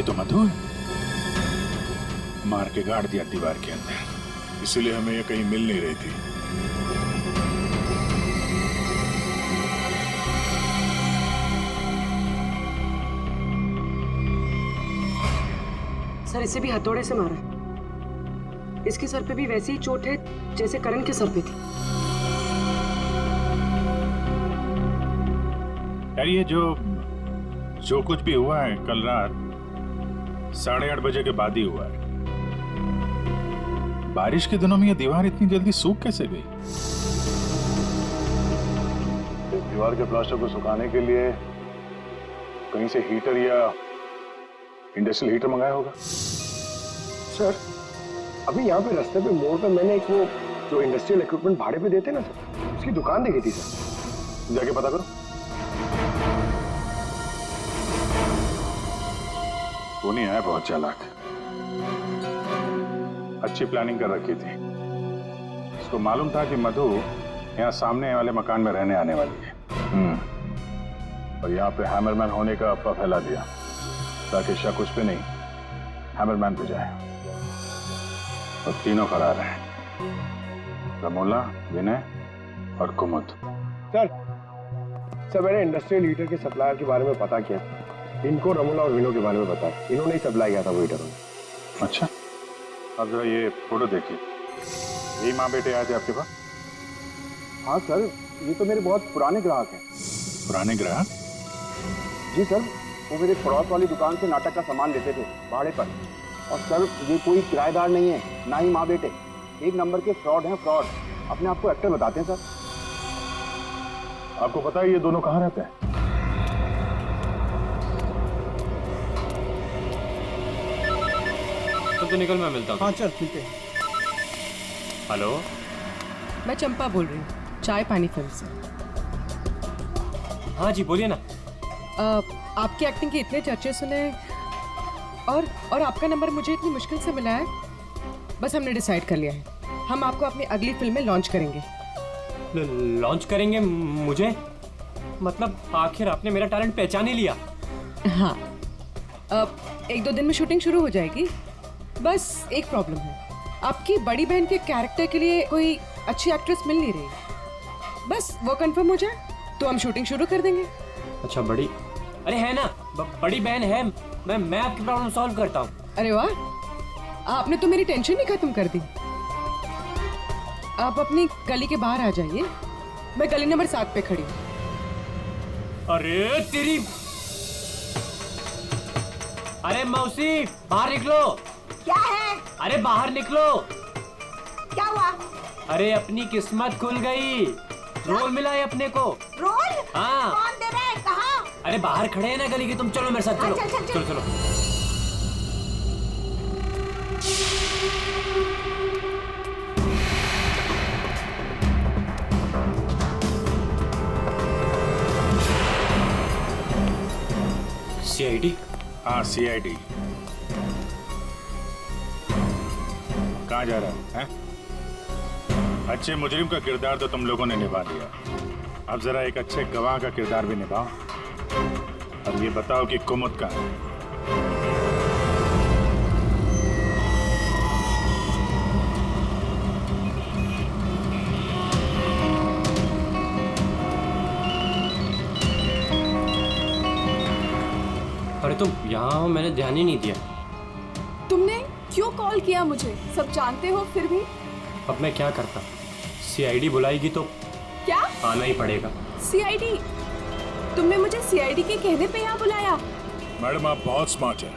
तो मधु है, मार के गाड़ दिया दीवार के अंदर, इसीलिए हमें ये कहीं मिल नहीं रही थी। सर इसे भी हथौड़े से मारा। इसके सर पे भी वैसी ही चोट है जैसे करण के सर पे थी। यार ये जो कुछ भी हुआ है कल रात 8:30 बजे के बाद ही हुआ है। बारिश के दिनों में ये दीवार इतनी जल्दी सूख कैसे गई? इस दीवार के प्लास्टर को सुखाने के लिए कहीं से हीटर या इंडस्ट्रियल हीटर मंगाया होगा। सर अभी यहाँ पे रास्ते पे मोड़ पे मैंने एक वो जो इंडस्ट्रियल इक्विपमेंट भाड़े पे देते ना सर, उसकी दुकान देखी थी सर। जाके पता करो। वो नहीं है, बहुत चालाक, अच्छी प्लानिंग कर रखी थी। इसको मालूम था कि मधु यहाँ सामने वाले मकान में रहने आने वाली है। और यहाँ पे हैमरमैन होने का अफवाह फैला दिया ताकि शक उस पे नहीं हैमरमैन पे जाए। और तीनों फरार हैं, रमोला, विनय और कुमुद। सर मैंने इंडस्ट्रियल हीटर के सप्लायर के बारे में पता किया। इनको रमोला और विनो के बारे में बताया, इन्होंने ही सप्लाई किया था वो हीटर। अच्छा, अब जरा ये फोटो देखिए। यही माँ बेटे आए थे आपके पास? हाँ सर, ये तो मेरे बहुत पुराने ग्राहक हैं। पुराने ग्राहक? जी सर, वो मेरे पड़ोस वाली दुकान से नाटक का सामान लेते थे भाड़े पर। और सर ये कोई किराएदार नहीं है, ना ही माँ बेटे, एक नंबर के फ्रॉड हैं, फ्रॉड। अपने आप को एक्टर बताते हैं सर। आपको पता है ये दोनों कहाँ रहते हैं? तो निकल, मैं मिलता हूँ। हाँ चल मिलते हैं। हेलो, मैं चंपा बोल रही हूँ, चाय पानी फिल्म से। हाँ जी बोलिए ना। आपकी एक्टिंग के इतने चर्चे सुने और आपका नंबर मुझे इतनी मुश्किल से मिला है। बस हमने डिसाइड कर लिया है, हम आपको अपनी अगली फिल्म में लॉन्च करेंगे। लॉन्च करेंगे मुझे? मतलब आखिर आपने मेरा टैलेंट पहचान ही लिया? हाँ, अब 1-2 दिन में शूटिंग शुरू हो जाएगी। बस एक प्रॉब्लम है, आपकी बड़ी बहन के कैरेक्टर के लिए कोई अच्छी एक्ट्रेस मिल नहीं रही। बस वो कंफर्म हो जाए तो हम शूटिंग शुरू कर देंगे। अच्छा बड़ी, अरे है ना, बड़ी बहन है। मैं आपकी प्रॉब्लम सॉल्व करता हूँ। अरे वाह, आपने तो मेरी टेंशन ही खत्म कर दी। आप अपनी गली के बाहर आ जाइए, मैं गली नंबर 7 पे खड़ी हूँ। अरे तेरी, अरे मौसी बाहर निकलो। क्या है? अरे बाहर निकलो। क्या हुआ? अरे अपनी किस्मत खुल गई, रोल मिला है अपने को। रोल? हाँ। कौन दे रहा है? कहाँ? अरे बाहर खड़े हैं ना गली के, तुम चलो मेरे साथ, चलो। चल, चल, चल। चलो चलो। CID? हाँ CID। कहाँ जा रहा है? अच्छे मुजरिम का किरदार तो तुम लोगों ने निभा दिया, अब जरा एक अच्छे गवाह का किरदार भी निभाओ। अब ये बताओ कि कुमुद कहाँ है? अरे तुम यहाँ हो, मैंने ध्यान ही नहीं दिया। तुमने क्यों कॉल किया मुझे? सब जानते हो फिर भी। अब मैं क्या करता? CID बुलाएगी तो क्या? आना ही पड़ेगा। CID? तुमने मुझे CID के कहने पे यहाँ बुलाया? मैडम आप बहुत स्मार्ट हैं,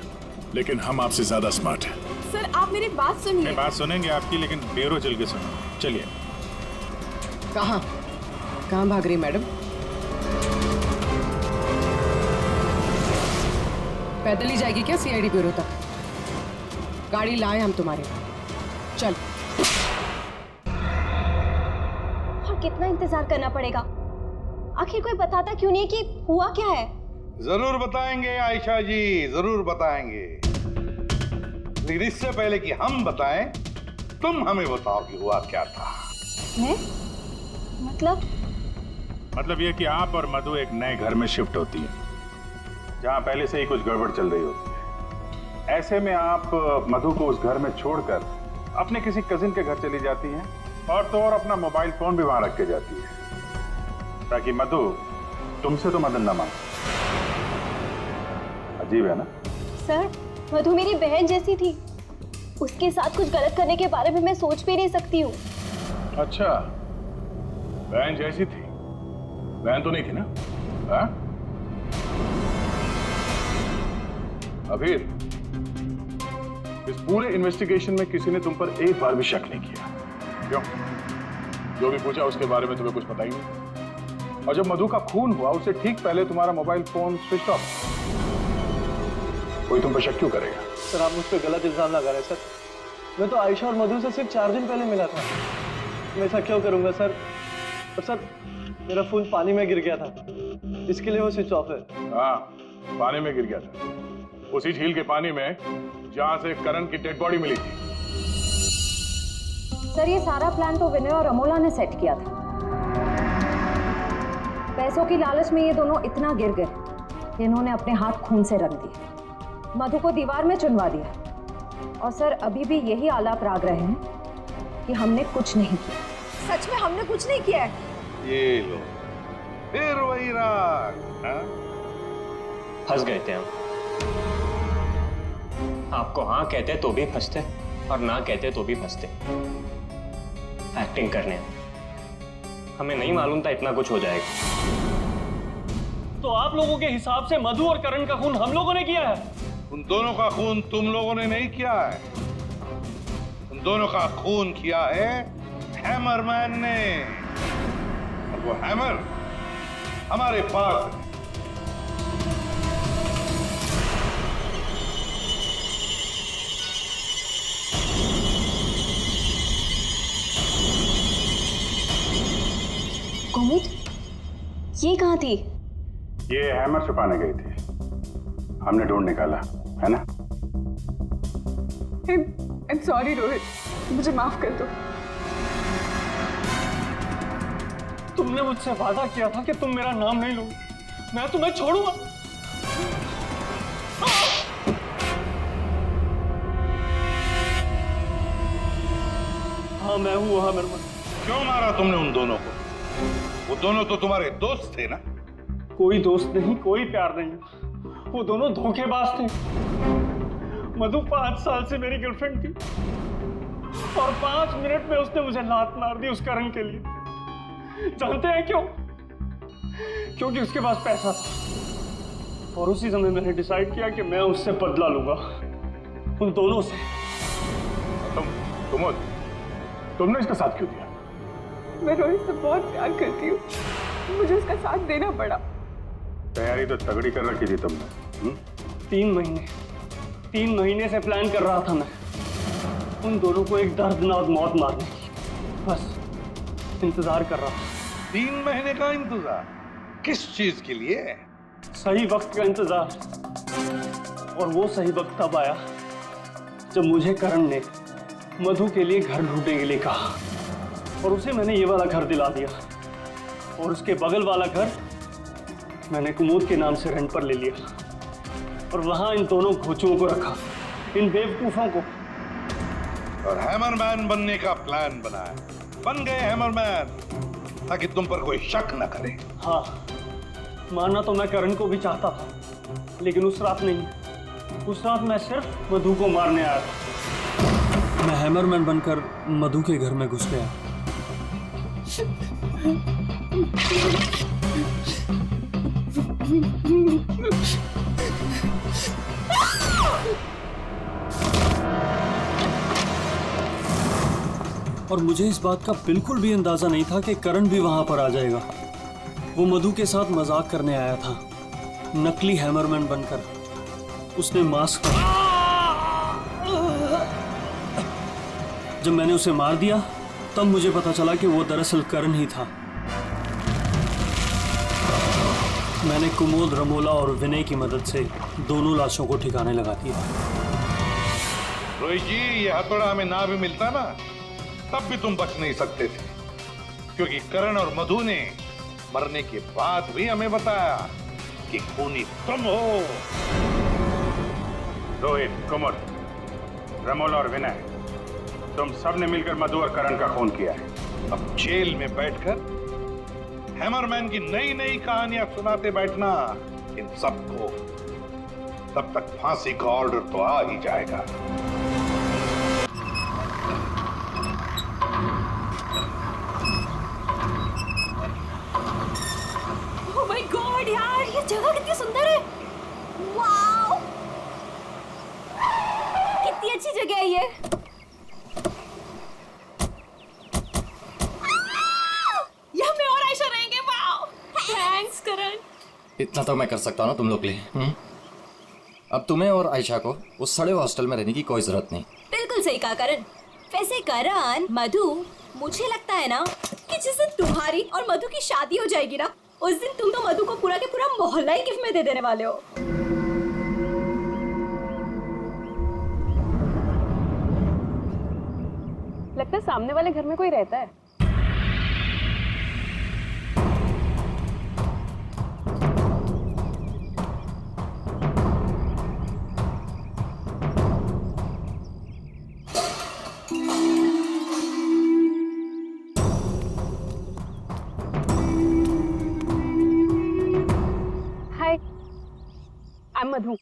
लेकिन हम आपसे ज्यादा स्मार्ट हैं। सर आप मेरी बात सुनिए। बात सुनेंगे आपकी, लेकिन ब्यूरो चल के सुनो। चलिए। कहाँ भाग रही मैडम? पैदल ही जाएगी क्या CID ब्यूरो तक? गाड़ी लाए हम तुम्हारे। चल। और कितना इंतजार करना पड़ेगा? आखिर कोई बताता क्यों नहीं कि हुआ क्या है? जरूर बताएंगे आयशा जी, जरूर बताएंगे। लेकिन इससे पहले कि हम बताएं, तुम हमें बताओ कि हुआ क्या था। मैं? मतलब ये कि आप और मधु एक नए घर में शिफ्ट होती है, जहां पहले से ही कुछ गड़बड़ चल रही होती है। ऐसे में आप मधु को उस घर में छोड़कर अपने किसी कजिन के घर चली जाती हैं और तो और अपना मोबाइल फोन भी वहां रख के जाती है ताकि मधु तुमसे तो मदद ना मांगे। अजीब है ना? सर, मधु मेरी बहन जैसी थी। उसके साथ कुछ गलत करने के बारे में मैं सोच भी नहीं सकती हूँ। अच्छा, बहन जैसी थी? बहन तो नहीं थी ना? हाँ? अबीर, इस पूरे इन्वेस्टिगेशन में किसी ने तुम पर एक बार भी शक नहीं किया, क्यों? जो भी पूछा उसके बारे में तुम्हें कुछ पता ही नहीं। और जब मधु का खून हुआ उससे ठीक पहले तुम्हारा मोबाइल फोन स्विच ऑफ। कोई तुम पर शक क्यों करेगा? सर, आप मुझ पर गलत इल्जाम लगा रहे हैं सर। मैं तो आयशा और मधु से सिर्फ 4 दिन पहले मिला था। मैं ऐसा क्यों करूंगा सर? और सर, मेरा फोन पानी में गिर गया था, इसके लिए वो स्विच ऑफ है। हाँ, पानी में गिर गया था, उसी झील के पानी में जहां से करण की डेड बॉडी मिली थी। सर, ये सारा प्लान तो विनय और अमोला ने सेट किया था। पैसों की लालच में ये दोनों इतना गिर गए कि इन्होंने अपने हाथ खून से रंग दिए, मधु को दीवार में चुनवा दिया। और सर, अभी भी यही आलाप राग रहे हैं कि हमने कुछ नहीं किया। सच में हमने कुछ नहीं किया है। ये लो, फिर वही राग। हाँ? फंस गए थे हम। आपको हाँ कहते तो भी फंसते और ना कहते तो भी फंसते। एक्टिंग करने हमें नहीं मालूम था इतना कुछ हो जाएगा। तो आप लोगों के हिसाब से मधु और करण का खून हम लोगों ने किया है? उन दोनों का खून तुम लोगों ने नहीं किया है, उन दोनों का खून किया है हैमरमैन ने। और वो हैमर हमारे पास है। कुमुद, ये कहाँ थी? ये हैमर छुपाने गई थी, हमने ढूंढ निकाला, है ना? I'm sorry रोहित, मुझे माफ कर दो। तुमने मुझसे वादा किया था कि तुम मेरा नाम नहीं लोगे, मैं तुम्हें छोड़ूंगा। हाँ, मैं हूँ वहां मेरे। क्यों मारा तुमने उन दोनों को? वो दोनों तो तुम्हारे दोस्त थे ना? कोई दोस्त नहीं, कोई प्यार नहीं, वो दोनों धोखेबाज थे। मधु 5 साल से मेरी गर्लफ्रेंड थी और 5 मिनट में उसने मुझे लात मार दी उस करण के लिए। जानते हैं क्यों? क्योंकि उसके पास पैसा था और उसी समय मैंने डिसाइड किया कि मैं उससे बदला लूंगा, उन दोनों से। तुमने इसका साथ क्यों दिया? मैं रोहित से बहुत प्यार करती हूँ, मुझे उसका साथ देना पड़ा। तैयारी तो तगड़ी कर रखी थी तुमने। 3 महीने से प्लान कर रहा था मैं उन दोनों को एक दर्दनाक मौत मारने की। बस इंतजार कर रहा था। 3 महीने का इंतजार? किस चीज के लिए? सही वक्त का इंतजार। और वो सही वक्त तब आया जब मुझे करण ने मधु के लिए घर ढूंढने के लिए कहा और उसे मैंने ये वाला घर दिला दिया और उसके बगल वाला घर मैंने कुमुद के नाम से रेंट पर ले लिया और वहां इन दोनों घोचुओं को रखा, इन बेवकूफों को। और हैमरमैन बनने का प्लान बनाया। बन गए हैमरमैन ताकि तुम पर कोई शक न करे। हाँ, मानना तो मैं करण को भी चाहता था, लेकिन उस रात नहीं। उस रात मैं सिर्फ मधु को मारने आया था। मैं हैमरमैन बनकर मधु के घर में घुस गया। और मुझे इस बात का बिल्कुल भी अंदाजा नहीं था कि करण भी वहां पर आ जाएगा। वो मधु के साथ मजाक करने आया था, नकली हैमरमैन बनकर। उसने मास्क पहना। जब मैंने उसे मार दिया तब मुझे पता चला कि वो दरअसल करण ही था। मैंने कुमुद, रमोला और विनय की मदद से दोनों लाशों को ठिकाने लगा दिया। रोहित जी, ये हथौड़ा हमें ना भी मिलता ना, तब भी तुम बच नहीं सकते थे, क्योंकि करण और मधु ने मरने के बाद भी हमें बताया कि खूनी तुम हो। रोहित, कुमुद, रमोल और विनय, तुम सबने मिलकर मधु और करण का खून किया है। अब जेल में बैठकर हैमरमैन की नई नई कहानियां सुनाते बैठना इन सबको, तब तक फांसी का ऑर्डर तो आ ही जाएगा। ओह माय गॉड यार, ये जगह कितनी सुंदर है। वाओ, कितनी अच्छी जगह है ये। यहाँ मैं और आयशा रहेंगे। वाओ, थैंक्स करण। इतना तो मैं कर सकता हूँ ना तुम लोग के लिए। अब तुम्हें और आयशा को उस सड़े हॉस्टल में रहने की कोई जरूरत नहीं। बिल्कुल सही कहा करण। वैसे करण, मधु, मुझे लगता है ना कि जिस दिन तुम्हारी और मधु की शादी हो जाएगी ना, उस दिन तुम तो मधु को पूरा के पूरा मोहल्ला ही गिफ्ट में दे देने वाले हो। लगता है सामने वाले घर में कोई रहता है। हाय, आई एम मधु।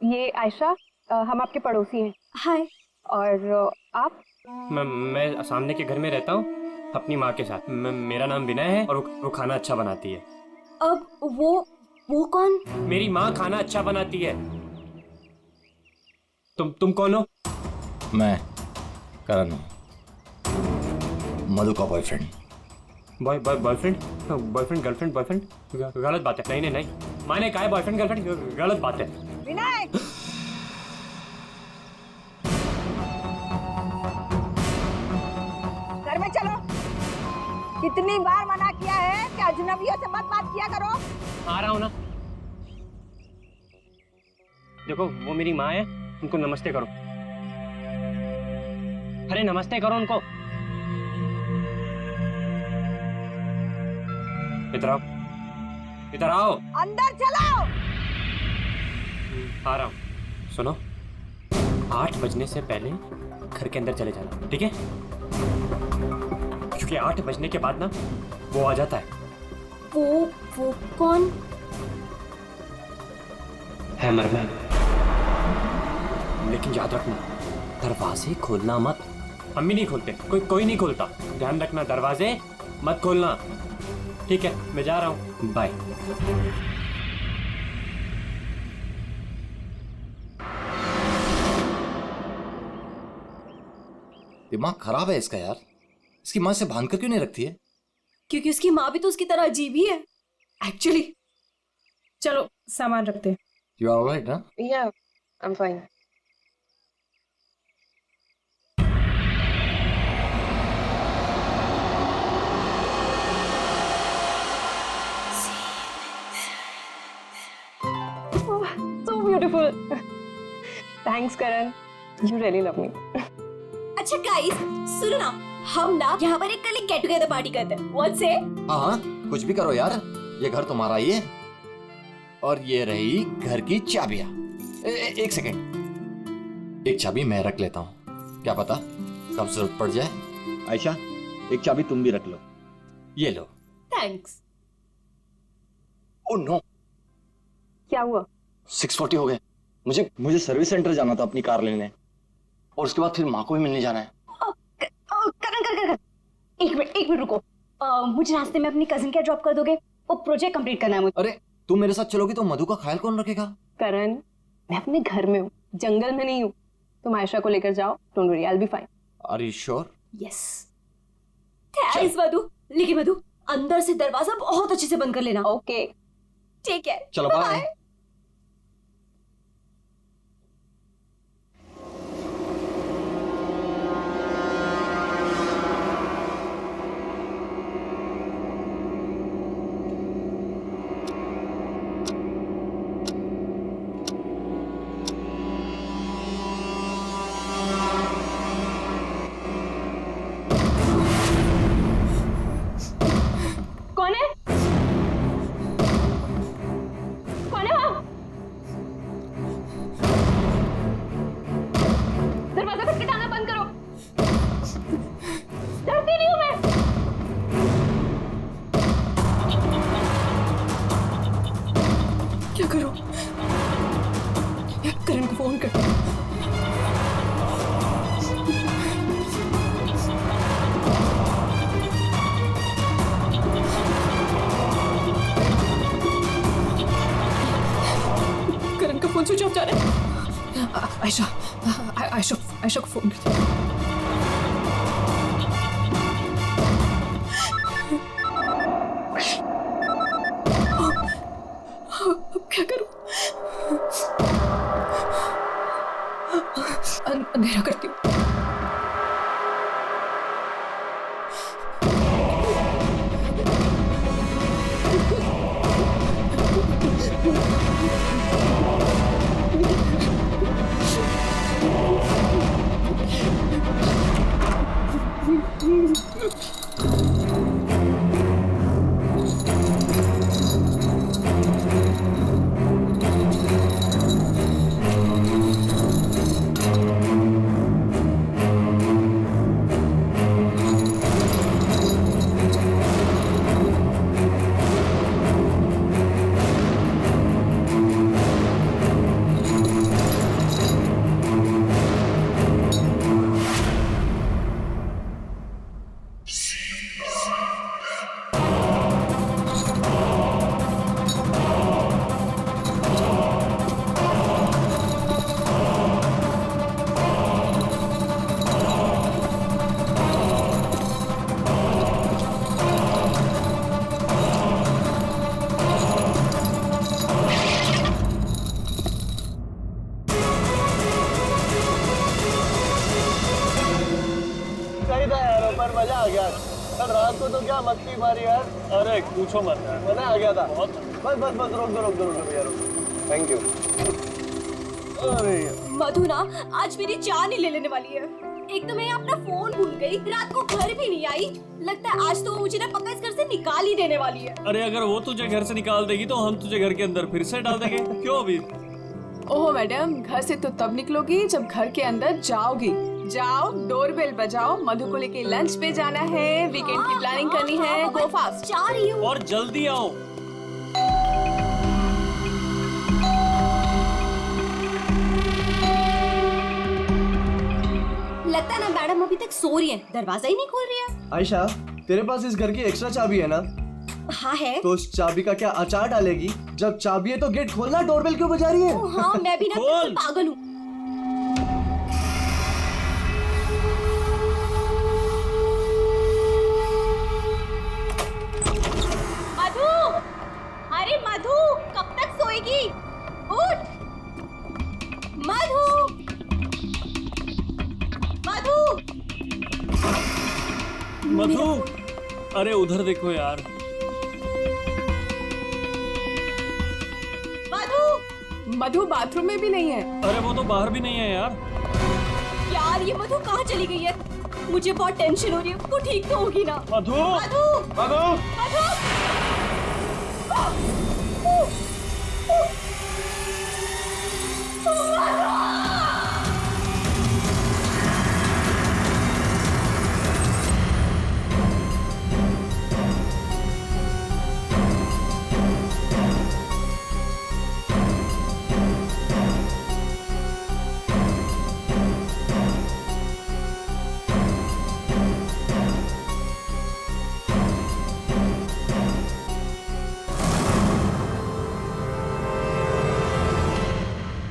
ये आयशा, हम आपके पड़ोसी हैं। हाय। और आप? मैं सामने के घर में रहता हूँ अपनी माँ के साथ। मेरा नाम विनय है और वो खाना अच्छा बनाती है। अब वो कौन? मेरी माँ खाना अच्छा बनाती है। तुम कौन हो? मैं करण हूँ, मधु का बॉयफ्रेंड। बॉयफ्रेंड गर्लफ्रेंड बॉयफ्रेंड गलत बात है। नहीं, मैंने कहा है बॉयफ्रेंड गर्लफ्रेंड, गलत बात है। विनय, घर में चलो। कितनी बार मना किया है कि अजनबियों से मत बात किया करो। आ रहा हूँ ना। देखो, वो मेरी माँ है, उनको नमस्ते करो। अरे नमस्ते करो उनको। इधर आओ, इधर आओ। अंदर चलो। आ रहा हूँ। सुनो, 8 बजने से पहले घर के अंदर चले जाना, ठीक है? क्योंकि 8 बजने के बाद ना वो आ जाता है। वो कौन? हैमरमैन। लेकिन याद रखना, दरवाजे खोलना मत। हम भी नहीं खोलते, कोई नहीं खोलता। ध्यान रखना, दरवाजे मत खोलना, ठीक है? मैं जा रहा हूँ, बाय। दिमाग खराब है इसका यार। इसकी माँ से बांध कर क्यों नहीं रखती है? क्योंकि उसकी माँ भी तो उसकी तरह अजीब ही है एक्चुअली। चलो सामान रखते हैं। यू आर ऑलराइट ना? या, I am fine. So beautiful. Thanks Karan. You really love me. अच्छा गाइस, सुनो ना, हम ना यहाँ पर एक गेट टुगेदर पार्टी करते हैं। What say? हाँ, कुछ भी करो यार, ये घर तुम्हारा ही है। और ये रही घर की चाबियां। एक सेकंड, एक चाबी मैं रख लेता हूँ, क्या पता कब जरूरत पड़ जाए। आयशा, एक चाबी तुम भी रख लो। ये लो। थैंक्स। ओह नो, क्या हुआ? 6:40 हो गए। मुझे सर्विस सेंटर जाना था अपनी कार लेने, और उसके बाद फिर माँ को भी मिलने जाना है। कर। एक मिनट रुको। मुझे रास्ते में अपनी कजिन क्या ड्रॉप कर दोगे? वो प्रोजेक्ट कंप्लीट करना है मुझे। अरे तुम मेरे साथ चलोगी तो मधु का ख्याल कौन रखेगा? करण, मैं अपने घर में हूँ, जंगल में नहीं हूँ। तुम आयशा को लेकर जाओ, don't worry, I will be fine. Are you sure? Yes. Thanks Madhu. लेकिन मधु, अंदर से दरवाजा बहुत अच्छे से बंद कर लेना। ओके, ठीक है, चलो बाय। कौन है फोन स्विच ऑफ जा रहा है। आयशा को फोन कर। अब क्या करूं? अंधेरा करती हूँ। मजा आ गया। कल रात को तो क्या मस्ती मारी यार। अरे पूछो मत यार, मजा आ गया था। बस बस बस रोक दो भैया, रोक। Thank you. अरे मधु ना आज मेरी जान ही ले लेने वाली है। एक तो मैं अपना फोन भूल गई, रात को घर भी नहीं आई। लगता है आज तो वो मुझे ना पक्का इस घर से निकाल ही देने वाली है। अरे अगर वो तुझे घर से निकाल देगी तो हम तुझे घर के अंदर फिर से डाल देंगे। क्यों अभी? ओहो मैडम, घर से तो तब निकलोगी जब घर के अंदर जाओगी। जाओ, डोरबेल बजाओ, मधु को लेके लंच पे जाना है, वीकेंड की प्लानिंग करनी है। गो फास्ट। जा रही हूँ। और जल्दी आओ। लगता है ना मैडम अभी तक सो रही है, दरवाजा ही नहीं खोल रही है। आयशा, तेरे पास इस घर की एक्स्ट्रा चाबी है ना? हाँ है। तो उस चाबी का क्या अचार डालेगी? जब चाबी है तो गेट खोलना, डोरबेल क्यों बजा रही है? हाँ मैं भी ना बिल्कुल पागल हूँ। मधु, अरे मधु कब तक सोएगी? उठ मधु, मधु, मधु, अरे उधर देखो यार। मधु बाथरूम में भी नहीं है। अरे वो तो बाहर भी नहीं है यार। यार ये मधु कहाँ चली गई है? मुझे बहुत टेंशन हो रही है। वो ठीक तो होगी ना? मधु, मधु, मधु, मधु।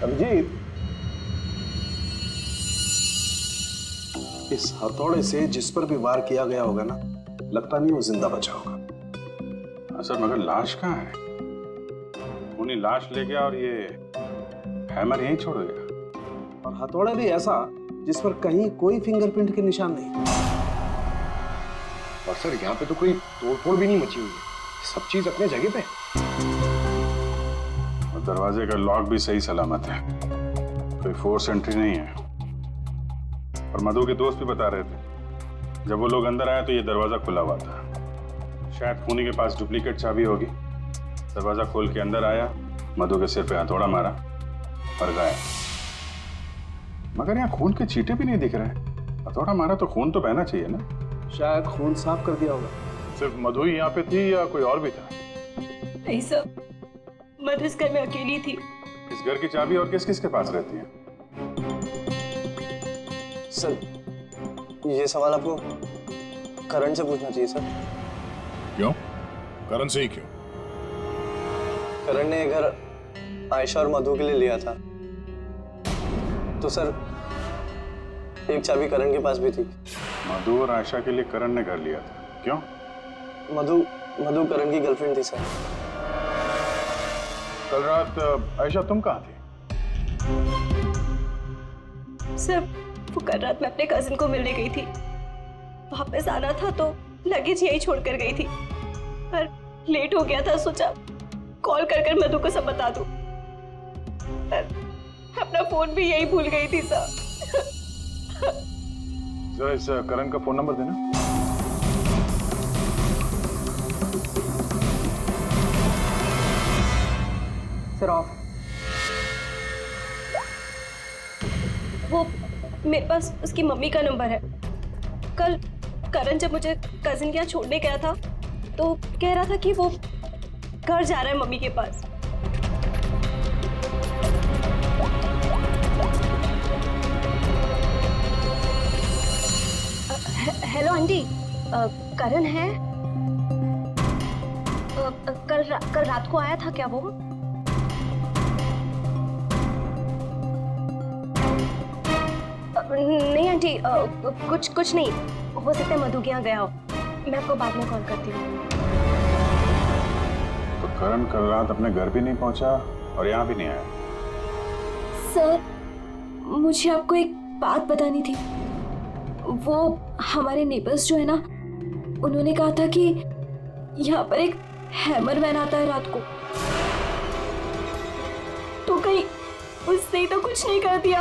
अभिजीत, इस हथौड़े से जिस पर भी वार किया गया होगा ना, लगता नहीं वो जिंदा बचा होगा। सर मगर लाश कहाँ है? उन्हीं लाश ले गया और ये हैमर यहीं छोड़ गया। और हथौड़ा भी ऐसा जिस पर कहीं कोई फिंगरप्रिंट के निशान नहीं। और सर यहाँ पे तो कोई तोड़फोड़ भी नहीं मची हुई है, सब चीज अपने जगह पे। और दरवाजे का लॉक भी सही सलामत है, कोई फोर्स एंट्री नहीं है। और मधु के दोस्त भी बता रहे थे जब वो लोग अंदर आए तो ये दरवाजा खुला हुआ था। शायद खूनी के पास डुप्लीकेट चाबी होगी। दरवाजा खोल के अंदर आया, मधु के सिर पे हथौड़ा मारा और गायब। मगर यहाँ खून के छींटे भी नहीं दिख रहे। हथौड़ा मारा तो खून तो बहना चाहिए ना? शायद खून साफ कर दिया होगा। सिर्फ मधु ही यहाँ पे थी या कोई और भी था? नहीं सर, मधु इस घर में अकेली थी। इस घर की चाबी और किस किस के पास रहती है? सर ये सवाल आपको करण से पूछना चाहिए सर। क्यों? करण से ही क्यों? करण ने घर आयशा और मधु के लिए लिया था। तो सर एक चाबी करण के पास भी थी। मधु और आयशा के लिए करण ने घर लिया था, क्यों? मधु करण की गर्लफ्रेंड थी सर। कल रात आयशा तुम कहाँ थी? सर वो कल रात मैं अपने कजिन को मिलने गई थी। वापस आना था तो लगेज यही छोड़कर गई थी, पर लेट हो गया था, सोचा कॉल कर मधु को सब बता दूं। पर अपना फोन भी यही भूल गई थी सर। जरा इस करण का फोन नंबर देना। Sir of. वो मेरे पास उसकी मम्मी का नंबर है। कल करण जब मुझे कजिन के यहाँ छोड़ने गया था तो कह रहा था कि वो घर जा रहा है मम्मी के पास। हेलो आंटी, करण है? कल रात को आया था क्या वो? नहीं आंटी, कुछ नहीं, हो सकता है मधु के यहाँ गया हो। मैं आपको बाद में कॉल करती हूँ। तो करण कल रात अपने घर भी नहीं पहुंचा और यहाँ भी नहीं आया। सर मुझे आपको एक बात बतानी थी। वो हमारे नेबर्स जो है ना, उन्होंने कहा था कि यहाँ पर एक हैमरमैन आता है रात को। तो कहीं उसने तो कुछ नहीं कर दिया?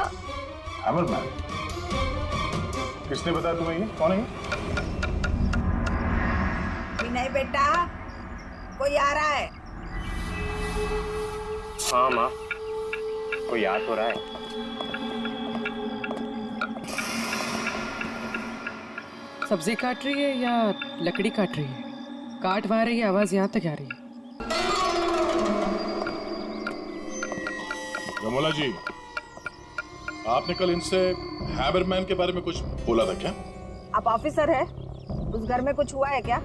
हैमरमैन? किसने बताया तुम्हें? ये कौन है ये? नहीं बेटा, कोई आ रहा है। हाँ माँ, कोई याद हो रहा है। सब्जी काट रही है या लकड़ी काट रही है? काट वहाँ रही है, आवाज यहाँ तक आ रही है। रमोला जी, आपने कल इनसे हैमरमैन के बारे में कुछ बोला था क्या? आप ऑफिसर है, उस घर में कुछ हुआ है क्या?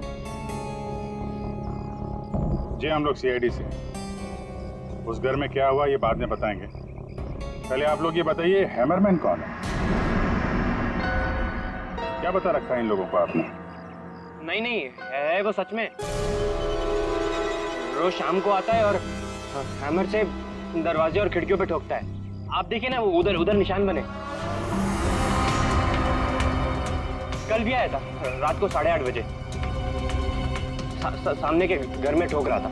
जी हम लोग सीआईडी से। उस घर में क्या हुआ ये बाद में बताएंगे। पहले आप लोग ये बताइए, हैमरमैन कौन है? क्या बता रखा है इन लोगों को आपने? नहीं, है वो सच में। रोज शाम को आता है और हैमर से दरवाजे और खिड़कियों पे ठोकता है। आप देखिए ना, वो उधर निशान बने। कल भी आया था रात को 8:30 बजे। सामने के घर में ठोक रहा था।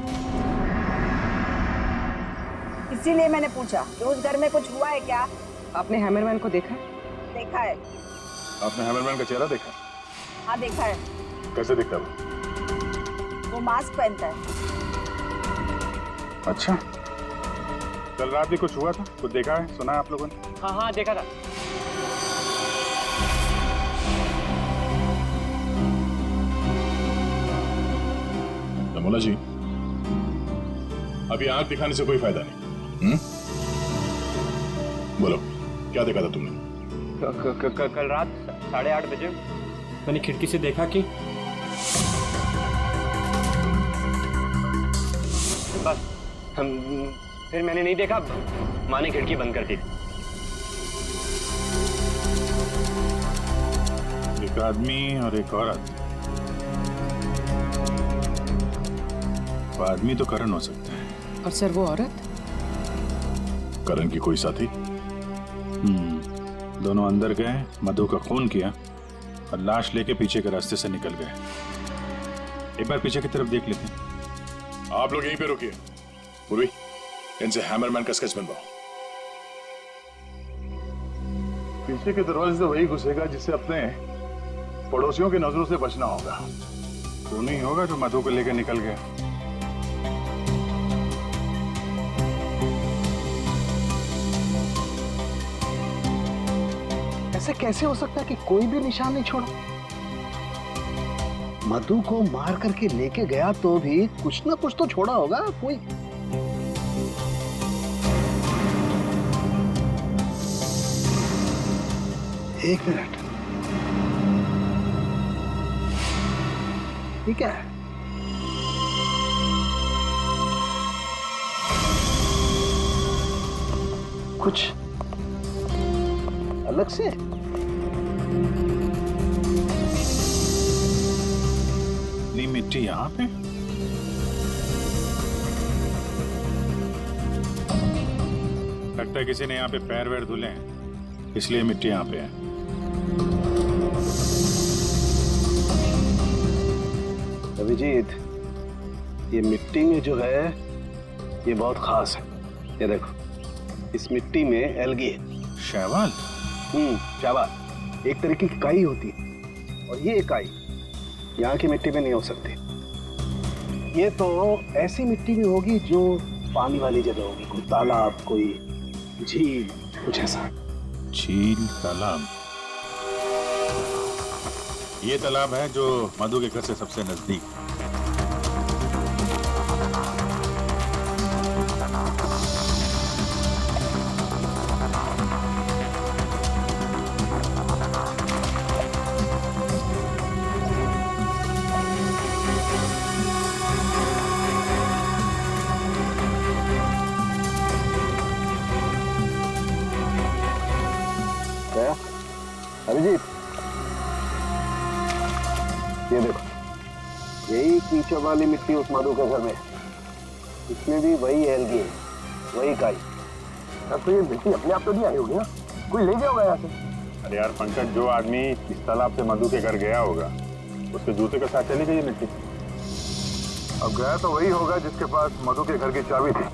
इसीलिए मैंने पूछा कि उस घर में कुछ हुआ है क्या? आपने हैमरमैन को देखा? देखा है। आपने हैमरमैन का चेहरा देखा? हाँ देखा है। कैसे दिखता है वो मास्क पहनता है। अच्छा, कल रात भी कुछ हुआ था? कुछ देखा है, सुना है आप लोगों ने? हाँ देखा था। रमोला जी, अभी आंख दिखाने से कोई फायदा नहीं। बोलो, क्या देखा था तुमने? कल रात 8:30 बजे मैंने खिड़की से देखा कि बस फिर मैंने नहीं देखा। माँ ने खिड़की बंद कर दी। एक आदमी और एक औरत। वो आदमी तो करण हो सकता है। और सर वो औरत? करण की कोई साथी? दोनों अंदर गए, मधु का खून किया और लाश लेके पीछे के रास्ते से निकल गए। एक बार पीछे की तरफ देख लेते हैं। आप लोग यहीं पे रुकिए। पूर्वी, इनसे हैमरमैन का स्केच बनवाओ। पीछे के दरवाजे से वही घुसेगा जिससे अपने पड़ोसियों की नजरों से बचना होगा। तो नहीं होगा जो मधु को लेकर निकल गया। ऐसे कैसे हो सकता है कि कोई भी निशान नहीं छोड़ा? मधु को मार करके लेके गया तो भी कुछ ना कुछ तो छोड़ा होगा कोई। एक मिनट, ठीक है। कुछ अलग से? इतनी मिट्टी यहाँ पे? लगता है किसी ने यहाँ पे पैर वैर धुले हैं, इसलिए मिट्टी यहाँ पे है। अभिजीत, ये मिट्टी में जो है ये बहुत खास है। ये देखो, इस मिट्टी में एल्गी है। शैवाल? शैवाल एक तरीके की काई होती है, और ये काई यहाँ की मिट्टी में नहीं हो सकती। ये तो ऐसी मिट्टी में होगी जो पानी वाली जगह होगी, कोई तालाब, कोई झील, कुछ ऐसा। झील, तालाब? ये तालाब है जो मधु के घर से सबसे नजदीक। अभिजीत, ये देखो, यही कीचड़ वाली मिट्टी उस मधु के घर में है। इसमें भी वही एल्गी है, वही काई। अब तो ये मिट्टी अपने आप तो नहीं आई होगी ना, कोई ले गया होगा यहाँ से। अरे यार पंकज, जो आदमी इस तालाब से मधु के घर गया होगा उसके जूते के साथ चली गई मिट्टी। अब गया तो वही होगा जिसके पास मधु के घर की चाबी थी।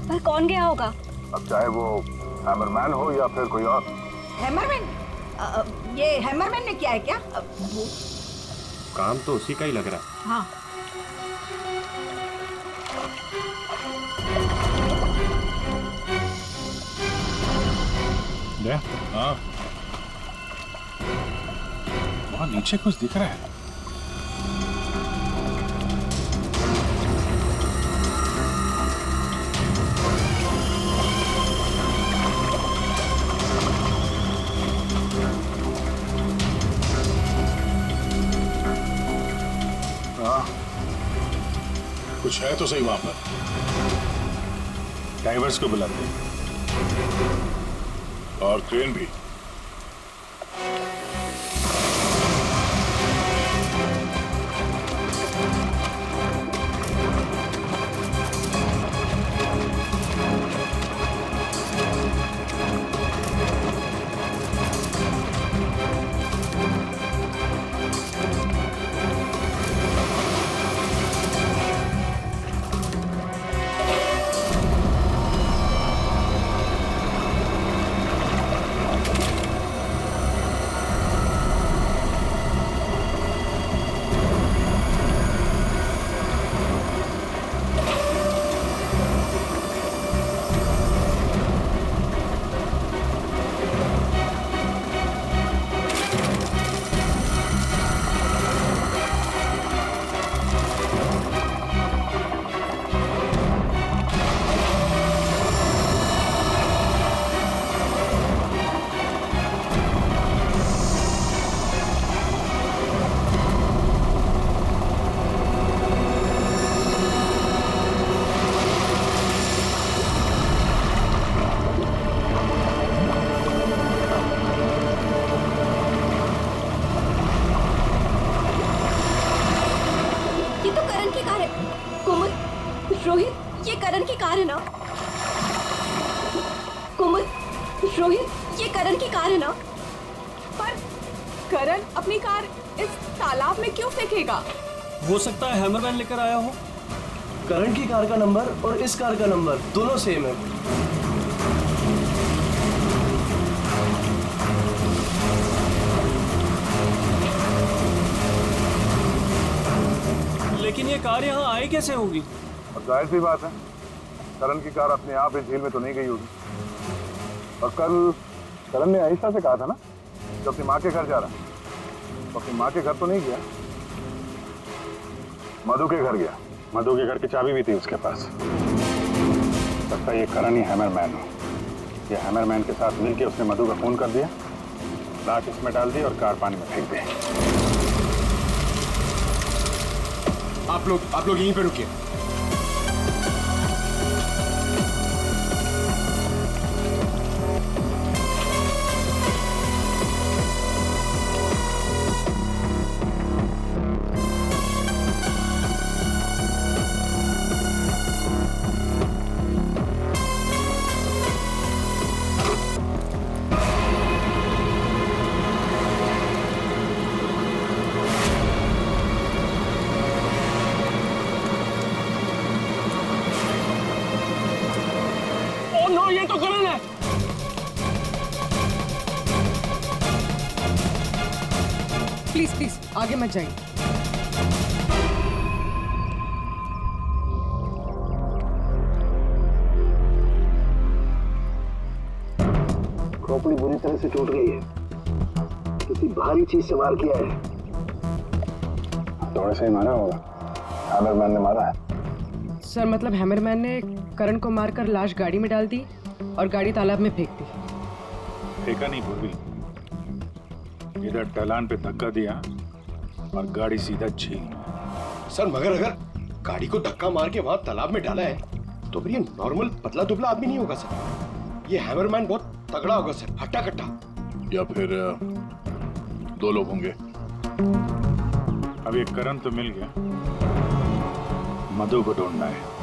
पर कौन गया होगा? अब चाहे वो हैमरमैन हो या फिर कोई और। हैमरमैन? ये हैमरमैन ने किया है क्या? काम तो उसी का ही लग रहा है। हाँ। हाँ, वहाँ नीचे कुछ दिख रहा है। कुछ है तो सही वहां पर। डाइवर्स को बुलाते हैं और क्रेन भी। रोहित, ये करण की कार है ना? कोमल, रोहित, ये करण की कार है ना? पर करण अपनी कार इस तालाब में क्यों फेंकेगा? हो सकता है हैमरमैन लेकर आया हो। करण की कार का नंबर और इस कार का नंबर दोनों सेम है। लेकिन ये कार यहाँ आई कैसे होगी? और जाहिर सी बात है, करण की कार अपने आप इस झील में तो नहीं गई होगी। और कल करण ने आहिस्ता से कहा था ना कि अपनी माँ के घर जा रहा है, तो अपनी माँ के घर तो नहीं गया, मधु के घर गया। मधु के घर की चाबी भी थी उसके पास। लगता है ये करण ही हैमरमैन हो। ये हैमरमैन के साथ मिलकर उसने मधु का खून कर दिया, लाश इसमें डाल दी और कार पानी में फेंक दी। आप लोग यहीं पे रुकिए। प्लीज प्लीज आगे मत जाइए। खोपड़ी बुरी तरह से टूट गई है, किसी भारी चीज से वार किया है। थोड़े से ही मारा होगा, हैमरमैन ने मारा है। सर मतलब हैमरमैन ने करण को मारकर लाश गाड़ी में डाल दी और गाड़ी तालाब में फेंक दी। फेंका नहीं पूर्वी, इधर ढलान पे धक्का दिया और गाड़ी सीधा झील में। सर मगर अगर गाड़ी को धक्का मार के वहां तालाब में डाला है तो फिर ये नॉर्मल पतला दुबला आदमी नहीं होगा सर, ये हैमरमैन बहुत तगड़ा होगा सर, हट्टा कट्टा। या फिर 2 लोग होंगे। अब ये करण तो मिल गया, मधु को ढूंढना है।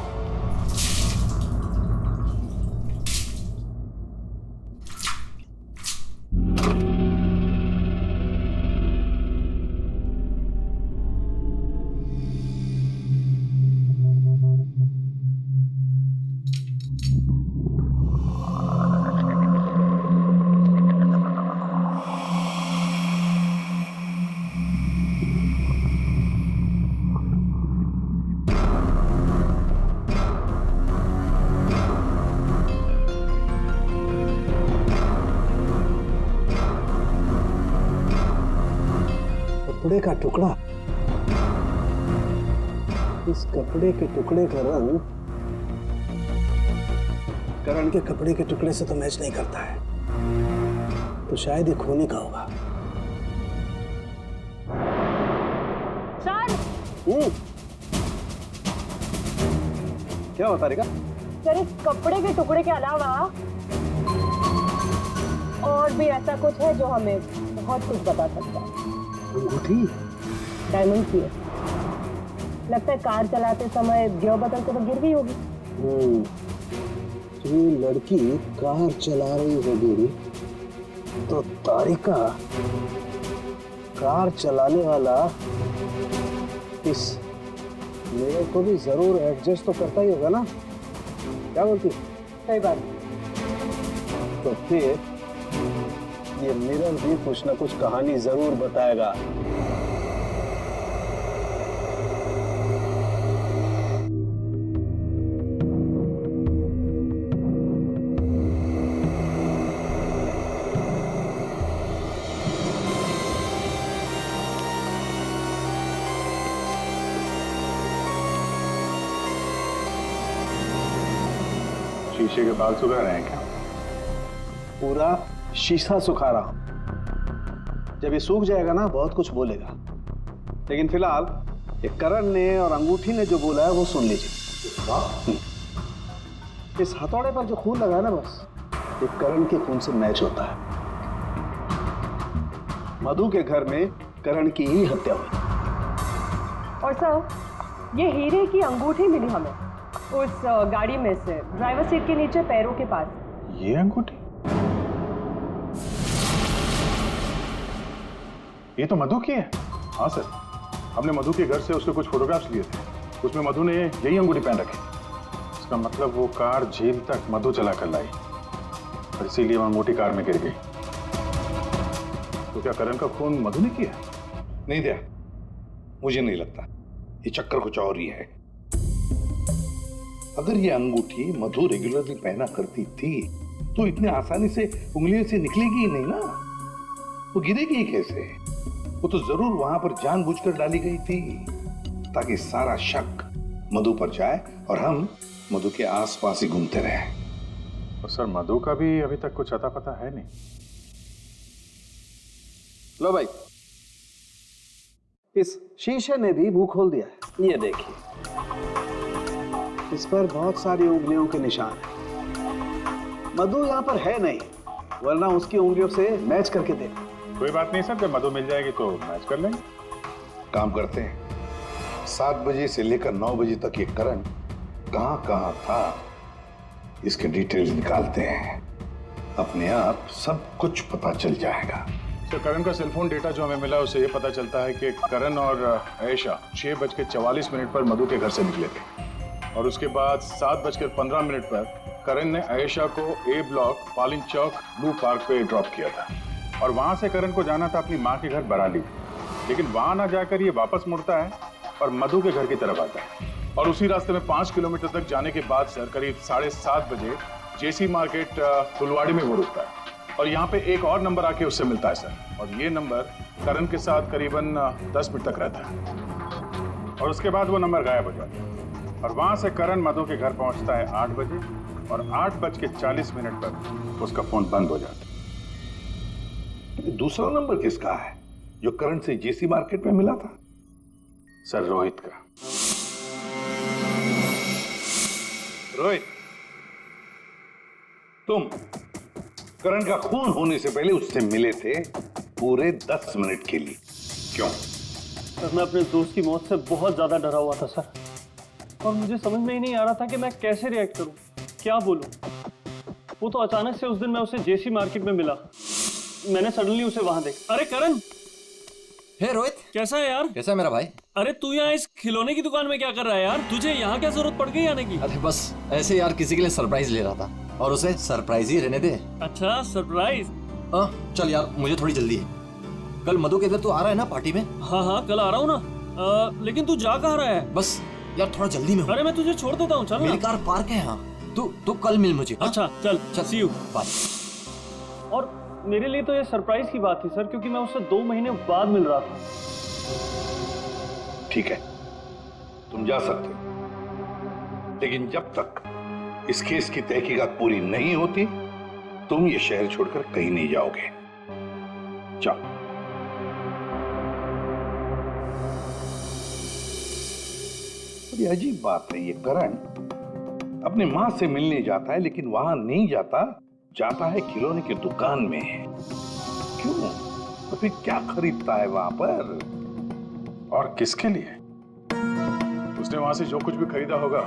कपड़े का टुकड़ा, इस कपड़े के टुकड़े का रंग करण के कपड़े के टुकड़े से तो मैच नहीं करता है, तो शायद ये खूनी का होगा। सर क्या होता रहेगा? सर इस कपड़े के टुकड़े के अलावा और भी ऐसा कुछ है जो हमें बहुत कुछ बता सकता है। अंगूठी डायमंड की है, लगता है कार चलाते समय गियर बदलते वक्त गिर गई होगी। तो ये लड़की कार चला रही होगी तो तारिका कार चलाने वाला इस मेरे को भी जरूर एडजस्ट तो करता ही होगा ना, क्या बोलती? सही बात। तो फिर ये मिरर भी कुछ ना कुछ कहानी जरूर बताएगा। शीशे के बाल सुखा रहे हैं क्या? पूरा शीशा सुखा रहा हूं, जब ये सूख जाएगा ना बहुत कुछ बोलेगा, लेकिन फिलहाल ये करण ने और अंगूठी ने जो बोला है वो सुन लीजिए। इस हथौड़े पर जो खून लगा है ना, बस ये करण के खून से मैच होता है। मधु के घर में करण की ही हत्या हुई। और सर ये हीरे की अंगूठी मिली हमें उस गाड़ी में से, ड्राइवर सीट के नीचे पैरों के पास। ये अंगूठी? ये तो मधु की है। हाँ सर, हमने मधु के घर से उसके कुछ फोटोग्राफ्स लिए थे, उसमें मधु ने यही अंगूठी पहन रखी। इसका मतलब वो कार झील तक मधु चला कर लाई और इसीलिए वो अंगूठी कार में गिर गई। तो क्या करण का खून मधु ने किया? नहीं दिया, मुझे नहीं लगता, ये चक्कर कुछ और ही है। अगर ये अंगूठी मधु रेगुलरली पहना करती थी तो इतने आसानी से उंगलियों से निकलेगी ही नहीं ना, वो गिरेगी कैसे? वो तो जरूर वहां पर जानबूझकर डाली गई थी ताकि सारा शक मधु पर जाए और हम मधु के आसपास ही घूमते रहे। और सर मधु का भी अभी तक कुछ अता पता है नहीं। लो भाई, इस शीशे ने भी मुंह खोल दिया है। ये देखिए, इस पर बहुत सारी उंगलियों के निशान हैं। मधु यहाँ पर है नहीं, वरना उसकी उंगलियों से मैच करके देखो। कोई बात नहीं सर, जब मधु मिल जाएगी तो मैच कर लेंगे। काम करते हैं, 7 बजे से लेकर 9 बजे तक ये करण कहाँ कहाँ था इसके डिटेल्स निकालते हैं, अपने आप सब कुछ पता चल जाएगा। तो करण का सेलफोन डेटा जो हमें मिला उससे ये पता चलता है कि करण और आयशा 6:44 पर मधु के घर से निकले थे और उसके बाद 7:15 पर करण ने आयशा को ए ब्लॉक पालिन चौक ब्लू पार्क पे ड्रॉप किया था और वहां से करण को जाना था अपनी माँ के घर बराली। लेकिन वहां ना जाकर ये वापस मुड़ता है और मधु के घर की तरफ आता है। और उसी रास्ते में 5 किलोमीटर तक जाने के बाद सर करीब 7:30 बजे जेसी मार्केट फुलवाड़ी में वो रुकता है और यहाँ पे एक और नंबर आके उससे मिलता है सर। और ये नंबर करण के साथ करीबन 10 मिनट तक रहता है और उसके बाद वो नंबर गायब हो जाता है। और वहां से करण मधु के घर पहुंचता है 8 बजे और 8:40 पर उसका फोन बंद हो जाता है। दूसरा नंबर किसका है जो करण से जेसी मार्केट में मिला था? सर रोहित का। रोहित, तुम करण का खून होने से पहले उससे मिले थे पूरे 10 मिनट के लिए, क्यों? सर मैं अपने दोस्त की मौत से बहुत ज्यादा डरा हुआ था सर, और मुझे समझ में ही नहीं आ रहा था कि मैं कैसे रिएक्ट करूं, क्या बोलूं। वो तो अचानक से उस दिन मैं उसे जेसी मार्केट में मिला, मैंने सडनली उसे वहां देखा। अरे करण! हे रोहित, कैसा है यार? कैसा है मेरा भाई? अरे तू यहाँ इस खिलौने की दुकान में क्या कर रहा है यार? तुझे यहाँ क्या जरूरत पड़ गई आने की? अरे बस ऐसे यार, किसी के लिए सरप्राइज ले रहा था और उसे सरप्राइज ही रहने दे। अच्छा सरप्राइज? चल यार, मुझे थोड़ी जल्दी है। कल मधु के इधर तू आ रहा है ना पार्टी में? हाँ कल आ रहा हूँ ना। लेकिन तू जा कहाँ रहा है? बस यार थोड़ा जल्दी में हूँ। अरे मैं तुझे छोड़ देता हूँ, चल। मेरी कार पार्क है यहाँ, तू कल मिल मुझे। अच्छा चल, सी यू, बाय। और मेरे लिए तो ये सरप्राइज की बात थी सर, क्योंकि मैं उससे 2 महीने बाद मिल रहा था। ठीक है, तुम जा सकते हो, लेकिन जब तक इस केस की तहकीकात पूरी नहीं होती तुम ये शहर छोड़कर कहीं नहीं जाओगे। जाओ। बड़ी अजीब बात है, ये करण अपनी मां से मिलने जाता है लेकिन वहां नहीं जाता है खिलौने की दुकान में। क्यों? तो फिर क्या खरीदता है वहां पर और किसके लिए? उसने वहां से जो कुछ भी खरीदा होगा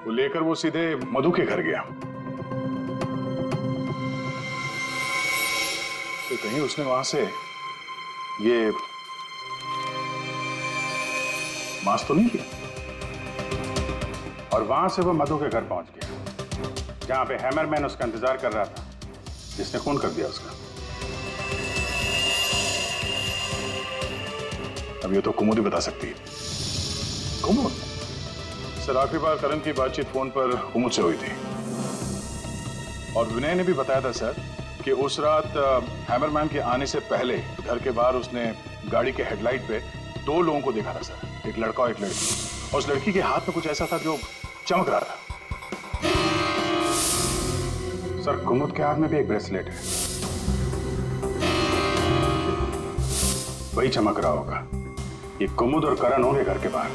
वो लेकर वो सीधे मधु के घर गया। तो कहीं उसने वहां से ये मास्क तो नहीं लिया? और वहां से वो मधु के घर पहुंच गया जहां पे हैमरमैन उसका इंतजार कर रहा था, जिसने खून कर दिया उसका। अब ये तो कुमुद ही बता सकती है। कुमुद? सर आखिरी बार करण की बातचीत फोन पर कुमुद से हुई थी और विनय ने भी बताया था सर कि उस रात हैमरमैन के आने से पहले घर के बाहर उसने गाड़ी के हेडलाइट पे 2 लोगों को देखा था सर, एक लड़का और एक लड़की। और उस लड़की के हाथ में कुछ ऐसा था जो चमक रहा था। सर कुमुद के हाथ में भी एक ब्रेसलेट है, वही चमक रहा होगा। ये कुमुद और करण होंगे घर के बाहर।